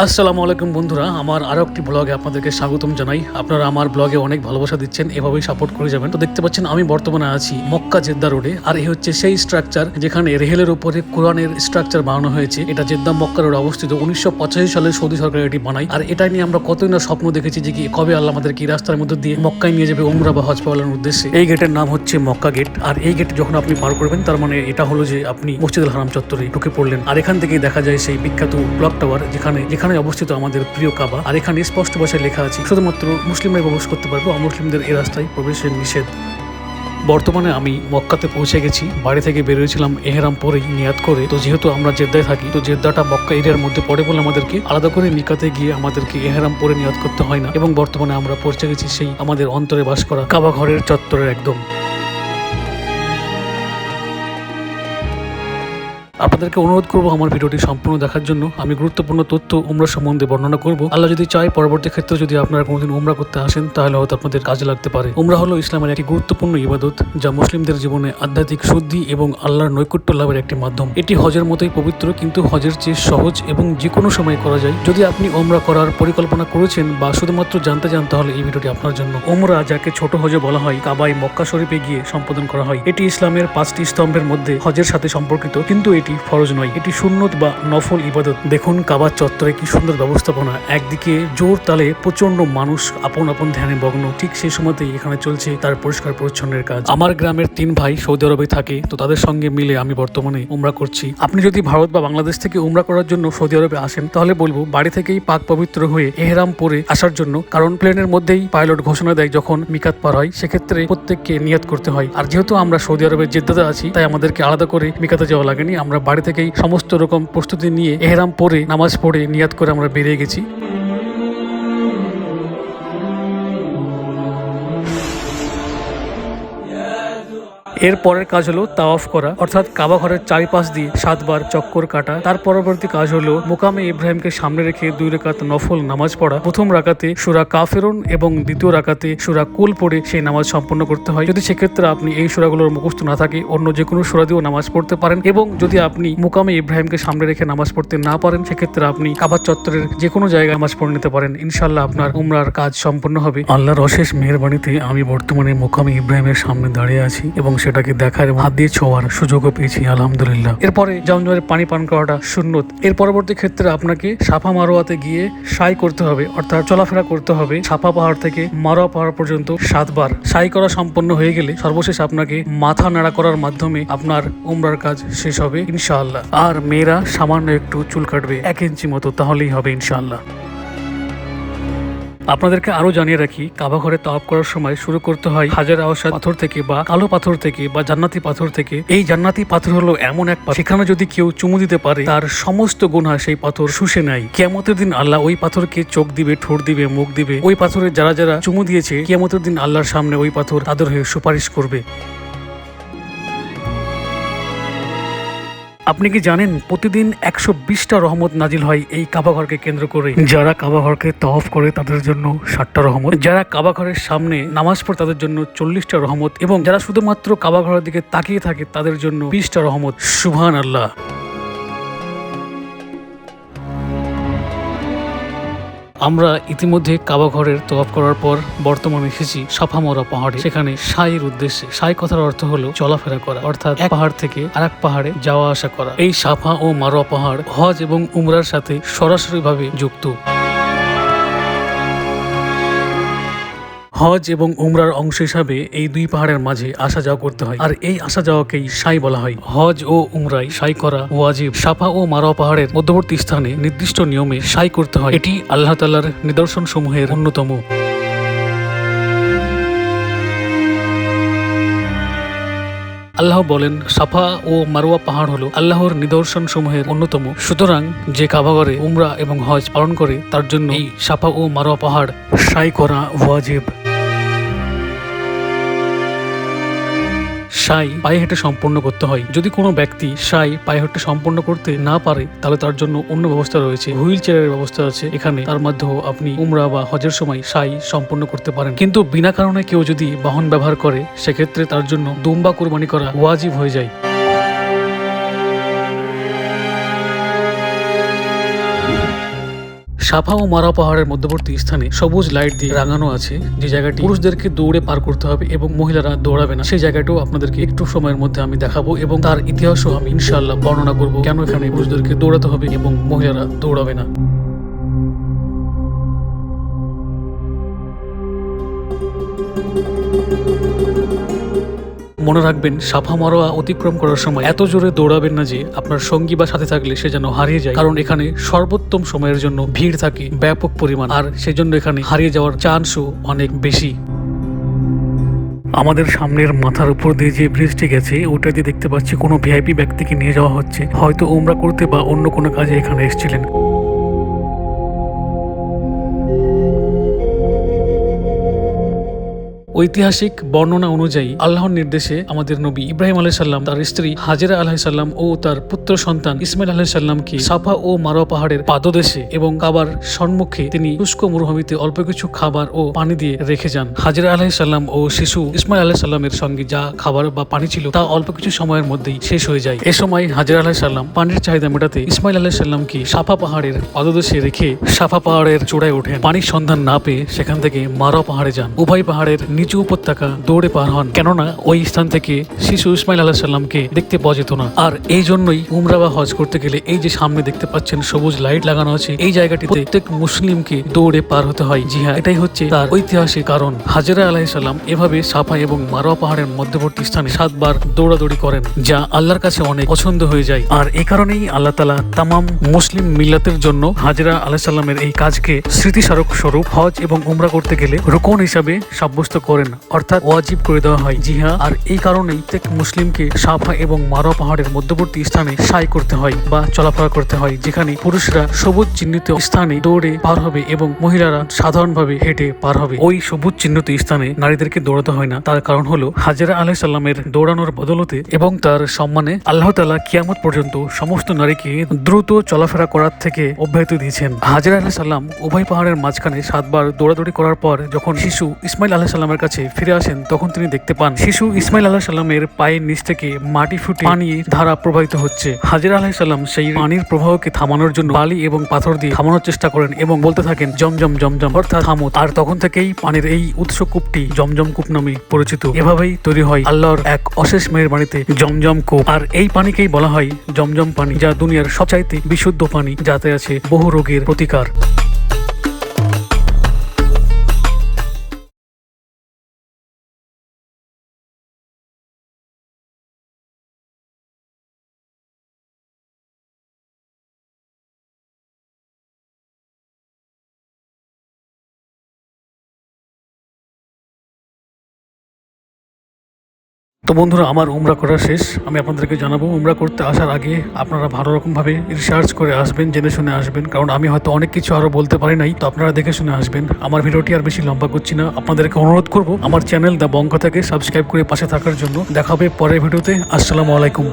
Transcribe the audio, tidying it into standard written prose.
আসসালামু আলাইকুম বন্ধুরা, আমার আরো একটি ব্লগে আপনাদেরকে স্বাগতম জানাই। আপনারা আমার ব্লগে অনেক ভালোবাসা দিচ্ছেন, এভাবেই সাপোর্ট করে যাবেন। তো দেখতে পাচ্ছেন আমি বর্তমানে আছি মক্কা জেদ্দা রোডে, আর এই হচ্ছে সেই স্ট্রাকচার যেখানে রেহেলের উপরে কোরআনের স্ট্রাকচার বানানো হয়েছে। এটা জেদ্দা মক্কা রোডে অবস্থিত। 1985 সালে সৌদি সরকার এটি বানায়, আর এটা নিয়ে আমরা কতই না স্বপ্ন দেখেছি যে কি কবে আল্লাহ আমাদেরকে এই রাস্তার মধ্যে দিয়ে মক্কায় নিয়ে যাবে উমরা বা হজ পালনের উদ্দেশ্যে। এই গেটের নাম হচ্ছে মক্কা গেট, আর এই গেট যখন আপনি পার করবেন তার মানে এটা হলো যে আপনি মসজিদুল হারাম চত্বরে ঢুকে পড়লেন। আর এখান থেকেই দেখা যায় সেই বিখ্যাত ক্লক টাওয়ার, যেখানে অবস্থিত আমাদের প্রিয় কাবা। আর এখানে স্পষ্ট ভাষায় লেখা আছে শুধুমাত্র মুসলিমরাই প্রবেশ করতে পারবে, অমুসলিমদের এই রাস্তায় প্রবেশের নিষেধ। বর্তমানে আমি মক্কাতে পৌঁছে গেছি। বাড়ি থেকে বেরিয়েছিলাম এহরাম পরেই নিয়াত করে। তো যেহেতু আমরা জেদ্দায় থাকি, তো জেদ্দাটা মক্কা এরিয়ার মধ্যে পড়ে বলে আমাদেরকে আলাদা করে মিকাতে গিয়ে আমাদেরকে এহরাম পরে নিয়াত করতে হয় না। এবং বর্তমানে আমরা পৌঁছে গেছি সেই আমাদের অন্তরে বাস করা কাবা ঘরের চত্বরের একদম। আপনাদেরকে অনুরোধ করবো আমার ভিডিওটি সম্পূর্ণ দেখার জন্য। আমি গুরুত্বপূর্ণ তথ্য উমরা সম্বন্ধে বর্ণনা করব। আল্লাহ যদি চায় পরবর্তী ক্ষেত্রে যদি আপনারা কোনোদিন উমরা করতে আসেন তাহলে হয়তো আপনাদের কাজে লাগতে পারে। উমরা হলো ইসলামের একটি গুরুত্বপূর্ণ ইবাদত, যা মুসলিমদের জীবনে আধ্যাত্মিক শুদ্ধি এবং আল্লাহর নৈকট্য লাভের একটি মাধ্যম। এটি হজের মতোই পবিত্র, কিন্তু হজের চেয়ে সহজ এবং যে কোনো সময় করা যায়। যদি আপনি উমরা করার পরিকল্পনা করেছেন বা শুধুমাত্র জানতে চান তাহলে এই ভিডিওটি আপনার জন্য। উমরা, যাকে ছোট হজে বলা হয়, কাবায় মক্কা শরীফে গিয়ে সম্পাদন করা হয়। এটি ইসলামের 5টি স্তম্ভের মধ্যে হজের সাথে সম্পর্কিত, কিন্তু এটি ফরজ নয়, এটি সুন্নত বা নফল ইবাদত। দেখুন কাবার চত্বরে কি সুন্দর ব্যবস্থাপনা। একদিকে জোর তালে প্রচন্ড মানুষ আপন আপন ধ্যানে মগ্ন, ঠিক সেই সময়তেই এখানে চলছে তার পরিষ্কার পরিচ্ছন্নের কাজ। আমার গ্রামের 3 ভাই সৌদি আরবে থাকে, তো তাদের সঙ্গে মিলে আমি বর্তমানে উমরা করছি। আপনি যদি ভারত বা বাংলাদেশ থেকে উমরা করার জন্য সৌদি আরবে আসেন তাহলে বলবো বাড়ি থেকেই পাক পবিত্র হয়ে এহরাম পরে আসার জন্য, কারণ প্লেনের মধ্যেই পাইলট ঘোষণা দেয় যখন মিকাত পার হয়, সেক্ষেত্রে প্রত্যেককে নিয়াত করতে হয়। আর যেহেতু আমরা সৌদি আরবের জেদ্দাতে আছি, তাই আমাদেরকে আলাদা করে মিকাতে যাওয়া লাগেনি। আমরা বাড়ি থেকেই সমস্ত রকম প্রস্তুতি নিয়ে এহরাম পরে নামাজ পড়ে নিয়াত করে আমরা বেরিয়ে গেছি। এর পরের কাজ হলো তাওয়াফ করা, অর্থাৎ কাবা ঘরের চারিপাশ দিয়ে 7 বার চক্কর কাটা। তার পরবর্তী কাজ হলো মুকামে ইব্রাহিমকে সামনে রেখে 2 রাকাত নফল নামাজ পড়া। প্রথম রাকাতে সূরা কাফিরুন এবং দ্বিতীয় রাকাতে সূরা কুল পড়ে সেই নামাজ সম্পন্ন করতে হয়। যদি সেক্ষেত্রে আপনি এই সূরাগুলোর মুখস্থ না থাকে, অন্য যে কোনো সূরা দিয়েও নামাজ পড়তে পারেন। এবং যদি আপনি মুকামে ইব্রাহিমকে সামনে রেখে নামাজ পড়তে না পারেন, সেক্ষেত্রে আপনি কাবার চত্বরের যে কোনো জায়গায় নামাজ পড়ে নিতে পারেন। ইনশাআল্লাহ আপনার উমরার কাজ সম্পন্ন হবে। আল্লাহর অশেষ মেহেরবানিতে আমি বর্তমানে মুকামে ইব্রাহিমের সামনে দাঁড়িয়ে আছি এবং সেটাকে দেখার এবং হাত দিয়ে ছোঁয়ার সুযোগও পেয়েছি, আলহামদুলিল্লাহ। এরপরে জমজমের পানি পান করাটা সুন্নত। এর পরবর্তী ক্ষেত্রে আপনাকে সাফা মারোয়াতে গিয়ে সাই করতে হবে, অর্থাৎ চলাফেরা করতে হবে সাফা পাহাড় থেকে মারোয়া পাহাড় পর্যন্ত 7 বার। সাই করা সম্পন্ন হয়ে গেলে সর্বশেষ আপনাকে মাথা নাড়া করার মাধ্যমে আপনার উমরার কাজ শেষ হবে ইনশাআল্লাহ। আর মেয়েরা সামান্য একটু চুল কাটবে 1 ইঞ্চি মতো, তাহলেই হবে ইনশাআল্লাহ। আপনাদেরকে আরো জানিয়ে রাখি, কাবা ঘরে তাওয়াফ করার সময় শুরু করতে হয় হাজার আওয়াসাদ পাথর থেকে বা কালো পাথর থেকে বা জান্নাতি পাথর থেকে। এই জান্নাতি পাথর হলো এমন এক পাথর, সেখানে যদি কেউ চুমু দিতে পারে তার সমস্ত গুনাহ সেই পাথর শুষে নেয়। কিয়ামতের দিন আল্লাহ ওই পাথরকে চোখ দিবে, ঠোঁট দিবে, মুখ দিবে। ওই পাথরে যারা যারা চুমু দিয়েছে, কিয়ামতের দিন আল্লাহর সামনে ওই পাথর তাদের হয়ে সুপারিশ করবে। আপনি কি জানেন প্রতিদিন 120টা রহমত নাজিল হয় এই কাবা ঘরকে কেন্দ্র করে? যারা কাবা ঘরকে তাওয়াফ করে তাদের জন্য 60টা রহমত, যারা কাবা ঘরের সামনে নামাজ পড়ে তাদের জন্য 40টা রহমত, এবং যারা শুধুমাত্র কাবা ঘরের দিকে তাকিয়ে থাকে তাদের জন্য 20টা রহমত। সুবহানাল্লাহ। আমরা ইতিমধ্যে কাবা ঘরের তওয়াফ করার পর বর্তমানে এসেছি সাফা মারোয়া পাহাড়ে। সেখানে সাইয়ের উদ্দেশ্যে। সাই কথার অর্থ হলো চলাফেরা করা, অর্থাৎ এক পাহাড় থেকে আরেক পাহাড়ে যাওয়া আসা করা। এই সাফা ও মারোয়া পাহাড় হজ এবং উমরার সাথে সরাসরিভাবে যুক্ত। হজ এবং উমরার অংশ হিসাবে এই 2 পাহাড়ের মাঝে আসা যাওয়া করতে হয়, আর এই আসা যাওয়াকেই সাই বলা হয়। হজ ও উমরায় সাই করা ওয়াজিব। সাফা ও মারোয়া পাহাড়ের মধ্যবর্তী স্থানে নির্দিষ্ট নিয়মে সাই করতে হয়। এটি আল্লাহ তাআলার নিদর্শন সমূহের অন্যতম। আল্লাহ বলেন, সাফা ও মারোয়া পাহাড় হলো আল্লাহর নিদর্শন সমূহের অন্যতম। সুতরাং যে কাবা ঘরে উমরা এবং হজ পালন করে তার জন্য এই সাফা ও মারোয়া পাহাড় সাই করা ওয়াজিব। সাই পায়ে হেঁটে সম্পন্ন করতে হয়। যদি কোনো ব্যক্তি সাই পায়ে হেঁটে সম্পন্ন করতে না পারে তাহলে তার জন্য অন্য ব্যবস্থা রয়েছে, হুইল চেয়ারের ব্যবস্থা আছে। এখানে তার মাধ্যমেও আপনি উমরা বা হজের সময় সাই সম্পন্ন করতে পারেন। কিন্তু বিনা কারণে কেউ যদি বাহন ব্যবহার করে, সেক্ষেত্রে তার জন্য দুম্বা কুরবানি করা ওয়াজিব হয়ে যায়। সাফা ও মারা পাহাড়ের মধ্যবর্তী স্থানে সবুজ লাইট দিয়ে রাঙানো আছে, যে জায়গাটি পুরুষদেরকে দৌড়ে পার করতে হবে এবং মহিলারা দৌড়াবে না। সেই জায়গাটাও আপনাদেরকে একটু সময়ের মধ্যে আমি দেখাবো এবং তার ইতিহাসও আমি ইনশাআল্লাহ বর্ণনা করব, কেন এখানে পুরুষদেরকে দৌড়াতে হবে এবং মহিলারা দৌড়াবে না। মনে রাখবেন, সাফা মারোয়া অতিক্রম করার সময় এত জোরে দৌড়াবেন না যে আপনার সঙ্গী বা সাথে থাকলে সে যেন হারিয়ে যায়, কারণ এখানে সর্বোত্তম সময়ের জন্য ভিড় থাকে ব্যাপক পরিমাণ, আর সেজন্য এখানে হারিয়ে যাওয়ার চান্সও অনেক বেশি। আমাদের সামনের মাথার উপর দিয়ে যে ব্রিজটি গেছে ওটা দিয়ে দেখতে পাচ্ছি কোনো ভিআইপি ব্যক্তিকে নিয়ে যাওয়া হচ্ছে, হয়তো উমরা করতে বা অন্য কোনো কাজে এখানে এসেছিলেন। ঐতিহাসিক বর্ণনা অনুযায়ী আল্লাহর নির্দেশে আমাদের নবী ইব্রাহিম আলাইহিস সালাম তার স্ত্রী হাজেরা আলাইহিস সালাম ও তার পুত্র সন্তান ইসমাইল আলাইহিস সালামকে সাফা ও মারোয়া পাহাড়ের পাদদেশে এবং কাবার সম্মুখে তিনি শুষ্ক মরুভূমিতে অল্প কিছু খাবার ও পানি দিয়ে রেখে যান। হাজেরা আলাইহিস সালাম ও শিশু ইসমাইল আলাইহিস সালামের সঙ্গে যা খাবার বা পানি ছিল তা অল্প কিছু সময়ের মধ্যেই শেষ হয়ে যায়। এ সময় হাজেরা আলাইহিস সালাম পানির চাহিদা মেটাতে ইসমাইল আলাইহিস সালামকে সাফা পাহাড়ের পাদদেশে রেখে সাফা পাহাড়ের চূড়ায় ওঠেন। পানির সন্ধান না পেয়ে সেখান থেকে মারোয়া পাহাড়ে যান। উভয় পাহাড়ের নিচু উপত্যকা দৌড়ে পার হন, কেননা ওই স্থান থেকে শিশু ইসমাইল আলাইহিস সালামকে দেখতে পাওয়া যেত না। আর এই জন্যই উমরা বা হজ করতে গেলে এই যে সামনে দেখতে পাচ্ছেন সবুজ লাইট লাগানো আছে, এই জায়গাটিতে প্রত্যেক মুসলিমকে দৌড়ে পার হতে হয়। জি হ্যাঁ, এটাই হচ্ছে তার ঐতিহাসিক কারণ। হাজেরা আলাইহিস সালাম এভাবে সাফা এবং মারোয়া পাহাড়ের মধ্যবর্তী স্থানে 7 বার দৌড়াদৌড়ি করেন, যা আল্লাহর কাছে অনেক পছন্দ হয়ে যায়। আর এই কারণেই আল্লাহ তাআলা তামাম মুসলিম মিল্লাতের জন্য হাজেরা আলাইহিস সালামের এই কাজকে স্মৃতিস্মারক স্বরূপ হজ এবং উমরা করতে গেলে রুকন হিসাবে সাব্যস্ত করেন, অর্থাৎ ওয়াজিব করে দেওয়া হয়। জি হ্যাঁ, আর এই কারণেই প্রত্যেক মুসলিমকে সাফা এবং মারোয়া পাহাড়ের মধ্যবর্তী স্থানে সাই করতে হয় বা চলাফেরা করতে হয়, যেখানে পুরুষরা সবুজ চিহ্নিত স্থানে দৌড়ে পার হবে এবং মহিলারা সাধারণভাবে হেঁটে পার হবে। ওই সবুজ চিহ্নিত স্থানে নারীদেরকে দৌড়াতে হয় না, তার কারণ হলো হাজেরা আলাইহিস সালামের দৌড়ানোর বদলতে এবং তার সম্মানে আল্লাহ তাআলা কিয়ামত পর্যন্ত সমস্ত নারীকে দ্রুত চলাফেরা করার থেকে অব্যাহতি দিয়েছেন। হাজেরা আলাইহিস সালাম উভয় পাহাড়ের মাঝখানে 7 বার দৌড়াদৌড়ি করার পর যখন শিশু ইসমাইল আলাইহিস সালামের কাছে ফিরে আসেন, তখন তিনি দেখতে পান শিশু ইসমাইল আলাইহিস সালামের পায়ের নিচ থেকে মাটি ফুটে পানির ধারা প্রবাহিত হচ্ছে। হাজেরা আলাইহিস সালাম সেই পানির প্রবাহকে থামানোর জন্য বালি এবং পাথর দিয়ে থামানোর চেষ্টা করেন এবং বলতে থাকেন জমজম জমজম, অর্থাৎ থামো। আর তখন থেকেই পানির এই উৎস কূপটি জমজম কূপ নামে পরিচিত। এভাবেই তৈরি হয় আল্লাহর এক অশেষ মেহেরবানিতে জমজম কূপ। আর এই পানিকেই বলা হয় জমজম পানি, যা দুনিয়ার সবচাইতে বিশুদ্ধ পানি, যাতে আছে বহু রোগের প্রতিকার। তো বন্ধুরা, আমার উমরা করা শেষ। আমি আপনাদেরকে জানাবো, উমরা করতে আসার আগে আপনারা ভালো রকমভাবে রিসার্চ করে আসবেন, জেনে শুনে আসবেন, কারণ আমি হয়তো অনেক কিছু আরো বলতে পারি নাই, তো আপনারা দেখে শুনে আসবেন। আমার ভিডিওটি আর বেশি লম্বা করছি না, আপনাদেরকে অনুরোধ করব আমার চ্যানেল দ্য বঙ্গ থেকে সাবস্ক্রাইব করে পাশে থাকার জন্য। দেখা হবে পরের ভিডিওতে। আসসালামু আলাইকুম।